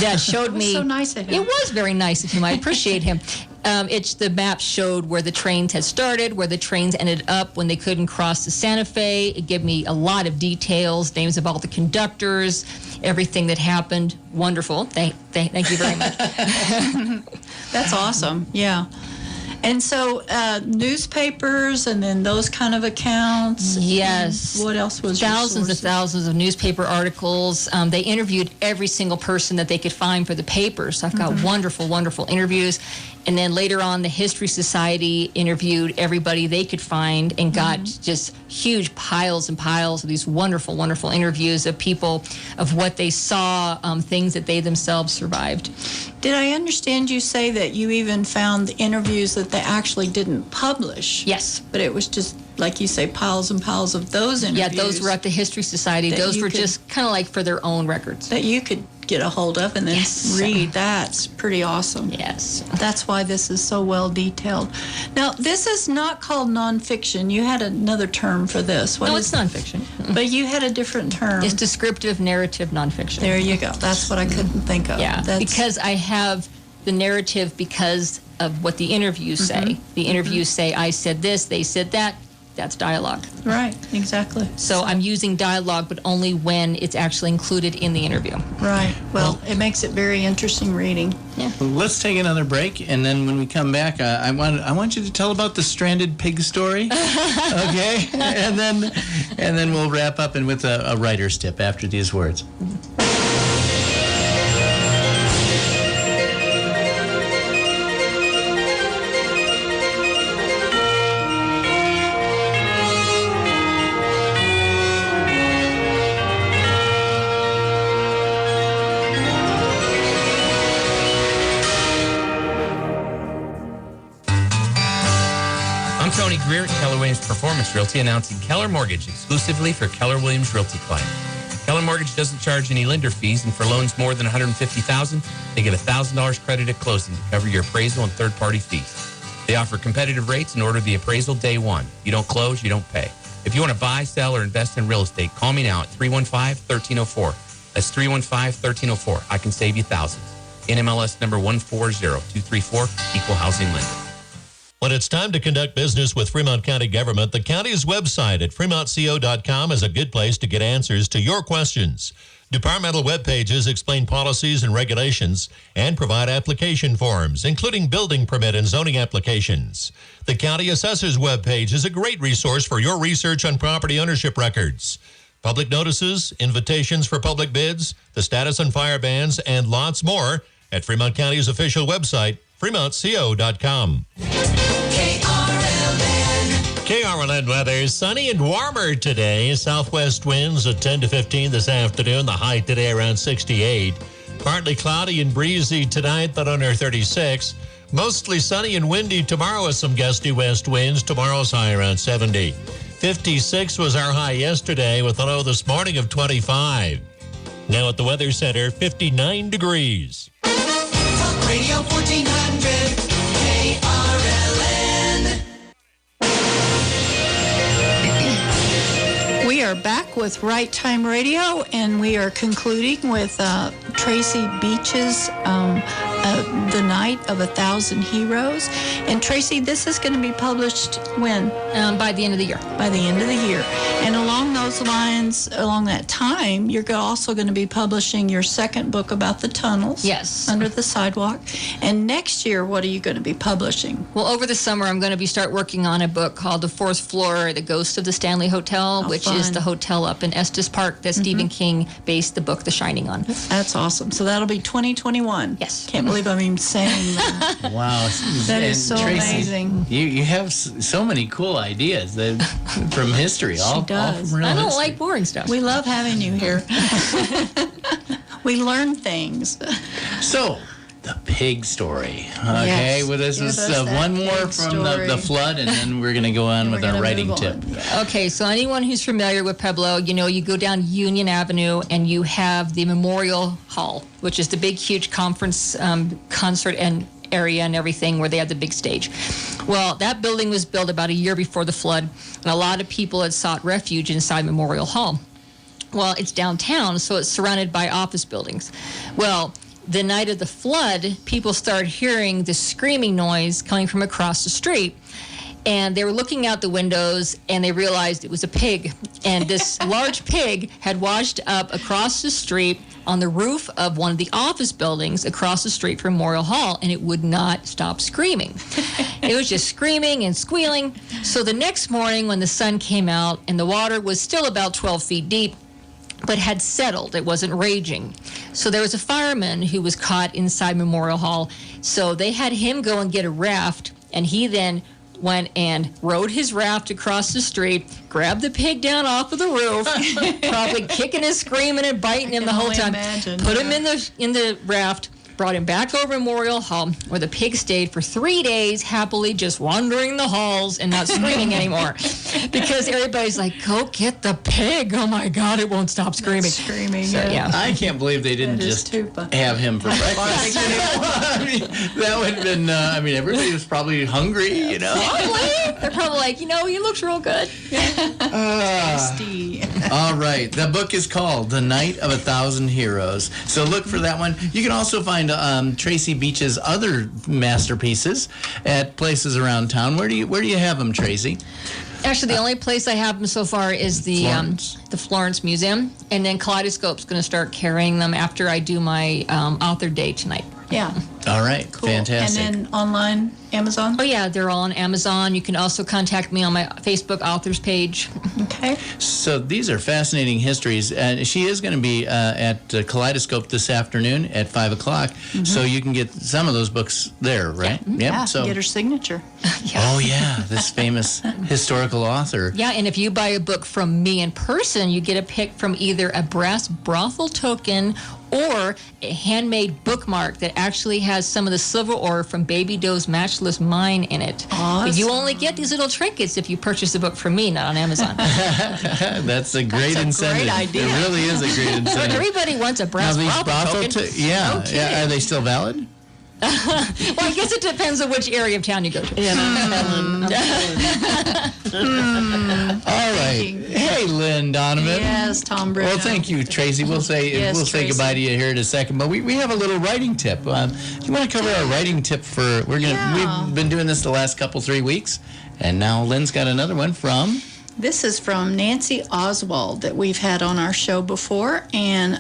that showed me. So nice of him. It was very nice of him. I appreciate him. The map showed where the trains had started, where the trains ended up when they couldn't cross the Santa Fe. It gave me a lot of details, names of all the conductors, everything that happened. Wonderful. Thank you very much. That's awesome. Yeah. And so newspapers and then those kind of accounts. Yes. What else was thousands and thousands of newspaper articles. They interviewed every single person that they could find for the papers. I've got wonderful, wonderful interviews. And then later on, the History Society interviewed everybody they could find and got just huge piles and piles of these wonderful, wonderful interviews of people, of what they saw, things that they themselves survived. Did I understand you say that you even found the interviews that they actually didn't publish? Yes. But it was just, like you say, piles and piles of those interviews. Yeah, those were at the History Society. Those were just kind of like for their own records. That you could get a hold of and then read. That's pretty awesome. Yes. That's why this is so well detailed. Now, this is not called nonfiction. You had another term for this. It's nonfiction. But you had a different term. It's descriptive narrative nonfiction. There you go. That's what I couldn't think of. Yeah, because I have the narrative because of what the interviews say. The interviews say, I said this, they said that. That's dialogue. Right, exactly. So I'm using dialogue, but only when it's actually included in the interview. Right. Well, it makes it very interesting reading. Yeah. Well, let's take another break, and then when we come back, I want you to tell about the stranded pig story, okay? and then we'll wrap up and with a writer's tip after these words. Tony Greer at Keller Williams Performance Realty announcing Keller Mortgage exclusively for Keller Williams Realty clients. Keller Mortgage doesn't charge any lender fees, and for loans more than $150,000, they get $1,000 credit at closing to cover your appraisal and third-party fees. They offer competitive rates and order the appraisal day one. You don't close, you don't pay. If you want to buy, sell, or invest in real estate, call me now at 315-1304. That's 315-1304. I can save you thousands. NMLS number 140234, Equal Housing Lender. When it's time to conduct business with Fremont County government, the county's website at fremontco.com is a good place to get answers to your questions. Departmental web pages explain policies and regulations and provide application forms, including building permit and zoning applications. The county assessor's web page is a great resource for your research on property ownership records. Public notices, invitations for public bids, the status on fire bans, and lots more at Fremont County's official website, fremontco.com. KRLN weather, sunny and warmer today. Southwest winds at 10 to 15 this afternoon. The high today around 68. Partly cloudy and breezy tonight, but under 36. Mostly sunny and windy tomorrow with some gusty west winds. Tomorrow's high around 70. 56 was our high yesterday with a low this morning of 25. Now at the Weather Center, 59 degrees. Talk Radio 1400 KRLN. We are back with Right Time Radio, and we are concluding with Tracy Beach's The Night of 1,000 Heroes. And Tracy, this is going to be published when? By the end of the year. By the end of the year. And along those lines, along that time, you're also going to be publishing your second book about the tunnels. Yes. Under the sidewalk. And next year, what are you going to be publishing? Well, over the summer, I'm going to start working on a book called The Fourth Floor, The Ghost of the Stanley Hotel, which is the hotel up in Estes Park that Stephen King based the book The Shining on. That's awesome. So that'll be 2021. Yes. Can't believe I'm even saying that. Wow. That is so Tracy, amazing. You have so many cool ideas from history. All does. from real I don't history. like boring stuff. We love having you here. We learn things. So, the pig story. Okay, Yes. well, this Give is us that one more pig from story. the flood, and then we're going to go on with we're our gonna writing move tip. on. Okay, so anyone who's familiar with Pueblo, you go down Union Avenue and you have the Memorial Hall, which is the big, huge conference concert and area and everything where they had the big stage. Well, that building was built about a year before the flood, and a lot of people had sought refuge inside Memorial Hall. Well, it's downtown, so it's surrounded by office buildings. Well, the night of the flood, people started hearing this screaming noise coming from across the street. And they were looking out the windows, and they realized it was a pig. And this large pig had washed up across the street on the roof of one of the office buildings across the street from Memorial Hall, and it would not stop screaming. It was just screaming and squealing. So the next morning when the sun came out and the water was still about 12 feet deep, but had settled. It wasn't raging. So there was a fireman who was caught inside Memorial Hall. So they had him go and get a raft, and he then went and rode his raft across the street, grabbed the pig down off of the roof, probably kicking and screaming and biting him the whole time. Put him in the raft, brought him back over Memorial Hall, where the pig stayed for 3 days, happily just wandering the halls and not screaming anymore. Because everybody's like, go get the pig. Oh my God, it won't stop screaming. Screaming, So, yeah. I can't believe they didn't just have him for breakfast. I mean, that would have been, everybody was probably hungry, you know. Probably. They're probably like, he looks real good. Tasty. All right. The book is called The Night of 1,000 Heroes. So look for that one. You can also find Tracy Beach's other masterpieces at places around town. Where do you have them, Tracy? Actually, the only place I have them so far is the Florence Museum, and then Kaleidoscope's going to start carrying them after I do my author day tonight. Yeah. All right. Cool. Fantastic. And then online, Amazon? Oh, yeah, they're all on Amazon. You can also contact me on my Facebook authors page. Okay. So these are fascinating histories. She is going to be at Kaleidoscope this afternoon at 5 o'clock, so you can get some of those books there, right? Yeah. So Get her signature. Oh, yeah, this famous historical historical author. Yeah, and if you buy a book from me in person, you get a pick from either a brass brothel token or a handmade bookmark that actually has some of the silver ore from Baby Doe's Matchless Mine in it. Awesome. But you only get these little trinkets if you purchase a book from me, not on Amazon. That's a great incentive. Great idea. It really is a great incentive. Everybody wants a brass brothel token. Yeah. No Are they still valid? Well, I guess it depends on which area of town you go to. Yeah, All right. Hey, Lynn Donovan. Yes, Tom Bruno. Well, thank you, Tracy. We'll say Tracy. goodbye to you here in a second, but we have a little writing tip. Do you want to cover our writing tip for? We've been doing this the last 3 weeks, and now Lynn's got another one from. This is from Nancy Oswald that we've had on our show before, and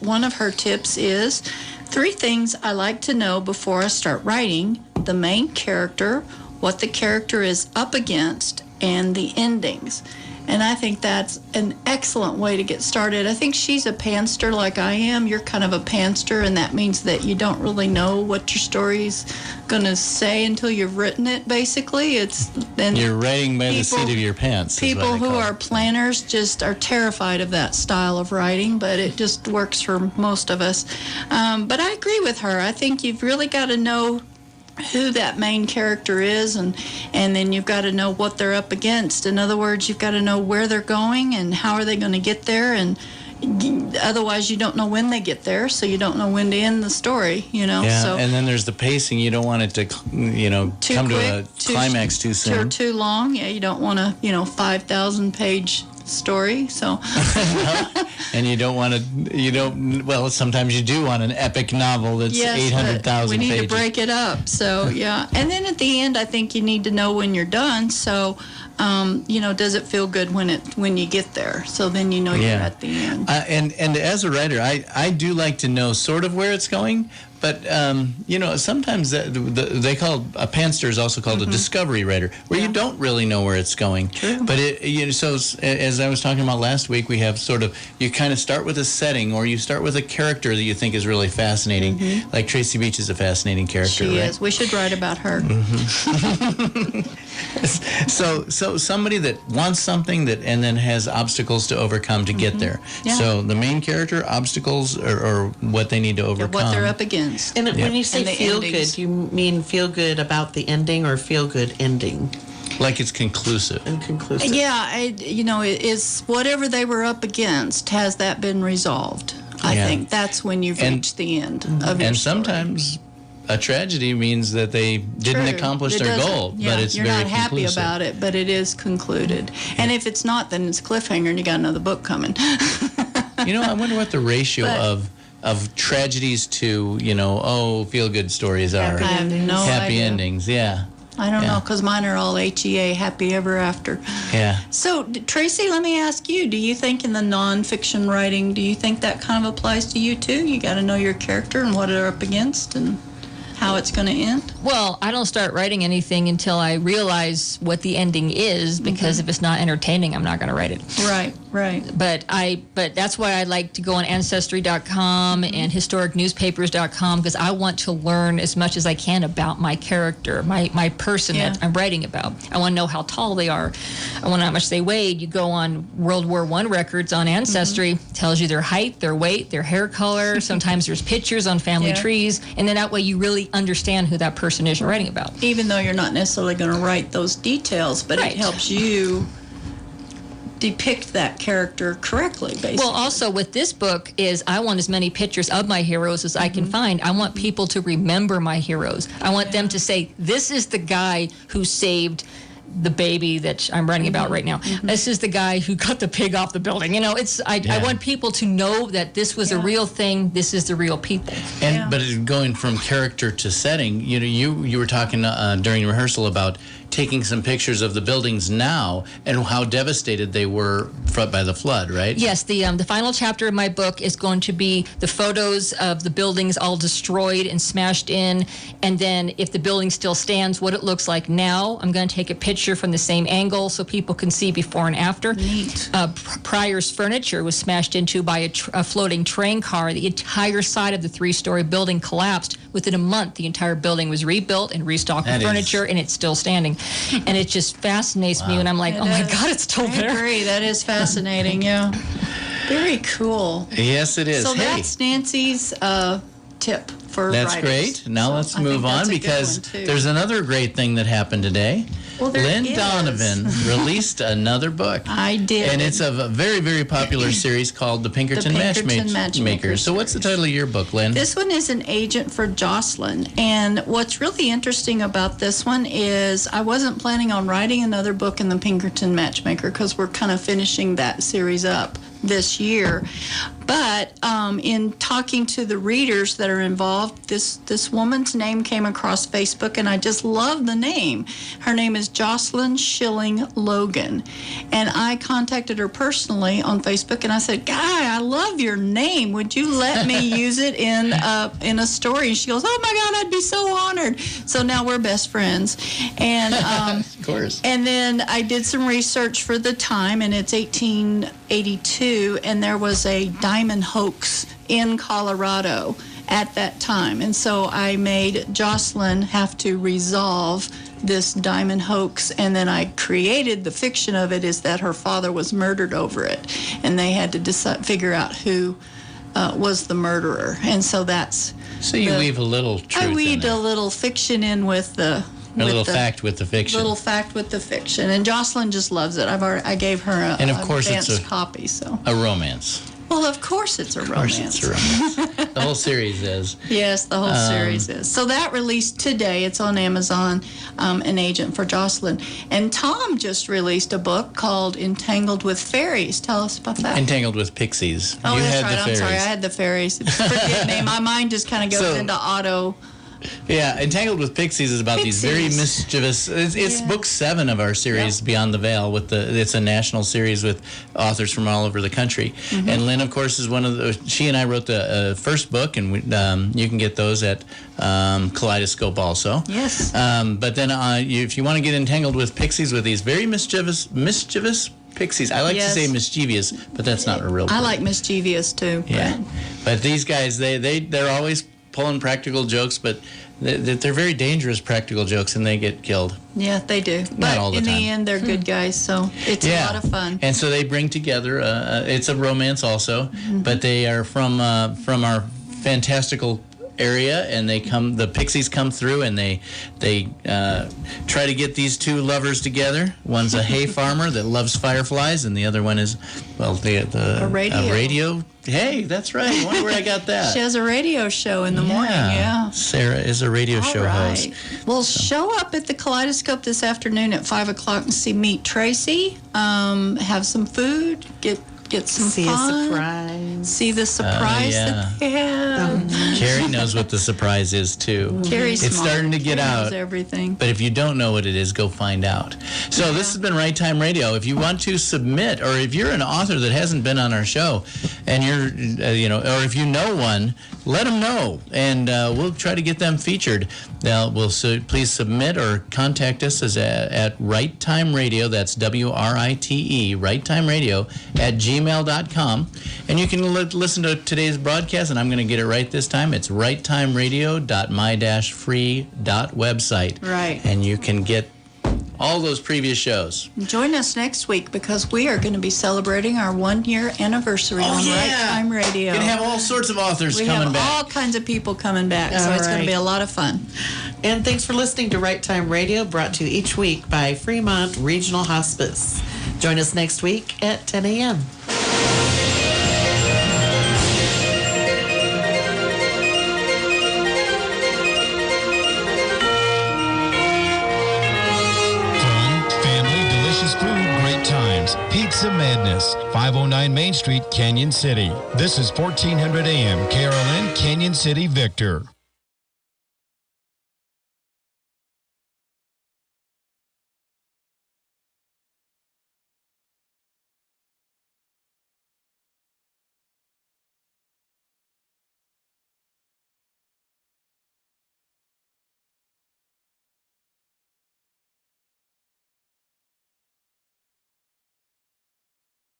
one of her tips is 3 things I like to know before I start writing: the main character, what the character is up against, and the endings. And I think that's an excellent way to get started. I think she's a pantser like I am. You're kind of a pantser, and that means that you don't really know what your story's going to say until you've written it, basically. You're writing by the seat of your pants. People who are planners just are terrified of that style of writing, but it just works for most of us. But I agree with her. I think you've really got to know who that main character is, and then you've got to know what they're up against. In other words, you've got to know where they're going and how are they going to get there, and otherwise you don't know when they get there, so you don't know when to end the story, Yeah, so and then there's the pacing. You don't want it to, too come quick, to a climax too soon. or too long. Yeah, you don't want a 5,000 page story, so and you don't want to, well, sometimes you do want an epic novel that's 800,000 pages. We need pages. to break it up, so yeah. And then at the end, I think you need to know when you're done, so does it feel good when you get there? So then you're at the end. And as a writer, I do like to know sort of where it's going, but sometimes they call a pantser is also called a discovery writer, where you don't really know where it's going. True. But so as I was talking about last week, we have sort of, you kind of start with a setting, or you start with a character that you think is really fascinating. Like Tracy Beach is a fascinating character. She right? is. We should write about her. So somebody that wants something and then has obstacles to overcome to get there. Yeah. So the main character, obstacles, or what they need to overcome. What they're up against. And when you say feel good, you mean feel good about the ending or feel good ending? Like it's conclusive. And conclusive. Yeah, it's whatever they were up against, has that been resolved? I think that's when you've reached the end of your And story. sometimes a tragedy means that they didn't accomplish their goal, but it's you're very not happy conclusive. about it, but it is concluded. And if it's not, then it's cliffhanger and you got another book coming. I wonder what the ratio of tragedies to, feel-good stories are. I have no happy idea. endings, yeah. I don't know, because mine are all HEA, happy ever after. Yeah. So, Tracy, let me ask you, do you think in the nonfiction writing, do you think that kind of applies to you too? You got to know your character and what they're up against and how it's going to end? Well, I don't start writing anything until I realize what the ending is, because if it's not entertaining, I'm not going to write it. Right. But that's why I like to go on Ancestry.com and historicnewspapers.com, because I want to learn as much as I can about my character, my person that I'm writing about. I want to know how tall they are. I want to know how much they weighed. You go on World War I records on Ancestry, tells you their height, their weight, their hair color. Sometimes there's pictures on family trees, and then that way you really understand who that person is you're writing about. Even though you're not necessarily going to write those details, but it helps you depict that character correctly, basically. Well, also with this book is I want as many pictures of my heroes as I can find. I want people to remember my heroes. I want them to say, this is the guy who saved the baby that I'm writing about right now. This is the guy who cut the pig off the building. I want people to know that this was a real thing. This is the real people. But going from character to setting, you were talking during rehearsal about taking some pictures of the buildings now and how devastated they were by the flood, right? Yes, the final chapter of my book is going to be the photos of the buildings all destroyed and smashed in, and then if the building still stands, what it looks like now. I'm going to take a picture picture from the same angle so people can see before and after. Neat. Pryor's furniture was smashed into by a floating train car. The entire side of the 3-story building collapsed. Within a month, the entire building was rebuilt and restocked with furniture, and it's still standing. And it just fascinates me when I'm like, my God, it's still there. I agree. That is fascinating, yeah. Very cool. Yes, it is. So that's Nancy's tip for That's writers. great. Now let's move on because there's another great thing that happened today. Well, there Lynn is. Donovan released another book. I did. And it's a very, very popular series called The Pinkerton, Matchmakers. So what's the title of your book, Lynn? This one is An Agent for Jocelyn. And what's really interesting about this one is I wasn't planning on writing another book in The Pinkerton Matchmaker because we're kind of finishing that series up this year. But in talking to the readers that are involved, this woman's name came across Facebook, and I just love the name. Her name is Jocelyn Schilling Logan. And I contacted her personally on Facebook, and I said, Guy, I love your name. Would you let me use it in a story? And she goes, oh, my God, I'd be so honored. So now we're best friends. And of course. And then I did some research for the time, and it's 1882, and there was a diamond hoax in Colorado at that time. And so I made Jocelyn have to resolve this diamond hoax, and then I created the fiction of it is that her father was murdered over it, and they had to figure out who was the murderer. And so that's... So you weave a little truth I weaved in a little fiction in with the... A little fact with the fiction. Little fact with the fiction, and Jocelyn just loves it. I gave her a advanced copy. So a romance. Well, of course it's a romance. Of course it's a romance. The whole series is. Yes, the whole series is. So that released today. It's on Amazon. An Agent for Jocelyn. And Tom just released a book called Entangled with Fairies. Tell us about that. Entangled with Pixies. Oh, you that's had right. The I'm fairies. sorry. I had the fairies. Forgive me. My mind just kind of goes into auto. Yeah, Entangled with Pixies is about these very mischievous. It's book 7 of our series, Beyond the Veil. It's a national series with authors from all over the country. Mm-hmm. And Lynn, of course, is one of the. She and I wrote the first book, and you can get those at Kaleidoscope also. Yes. But then, if you want to get entangled with pixies, with these very mischievous pixies. I like to say mischievous, but that's not a real word. I like mischievous too. Yeah. But these guys, they're always pulling practical jokes, but they're very dangerous practical jokes, and they get killed. Yeah, they do. Not all the in time. The end, they're good guys, so it's a lot of fun. And so they bring together. It's a romance also, but they are from our fantastical area, and the pixies come through, and they try to get these two lovers together. One's a hay farmer that loves fireflies, and the other one is a radio. Hey, that's right. I wonder where I got that. She has a radio show in the morning. Yeah, Sarah is a radio show host. Well, show up at the Kaleidoscope this afternoon at 5:00 and meet Tracy. Have some food. Get some See fun. a surprise. See the surprise that they have. Carrie knows what the surprise is too. Carrie's it's smart. starting to get Carrie out. knows everything. But if you don't know what it is, go find out. So this has been Right Time Radio. If you want to submit, or if you're an author that hasn't been on our show, and you're, or if you know one, let them know, and we'll try to get them featured. Please submit or contact us at Right Time Radio. That's WRITE, Right Time Radio at gmail.com, and you can listen to today's broadcast. And I'm going to get it right this time. It's righttimeradio.my-free.website. Right. And you can get all those previous shows. Join us next week because we are going to be celebrating our 1-year anniversary on Right Time Radio. We're going to have all sorts of authors coming back. We have all kinds of people coming back, so it's going to be a lot of fun. And thanks for listening to Right Time Radio, brought to you each week by Fremont Regional Hospice. Join us next week at 10 a.m. Pizza Madness, 509 Main Street, Canyon City. This is 1400 AM, KRLN, Canyon City, Victor.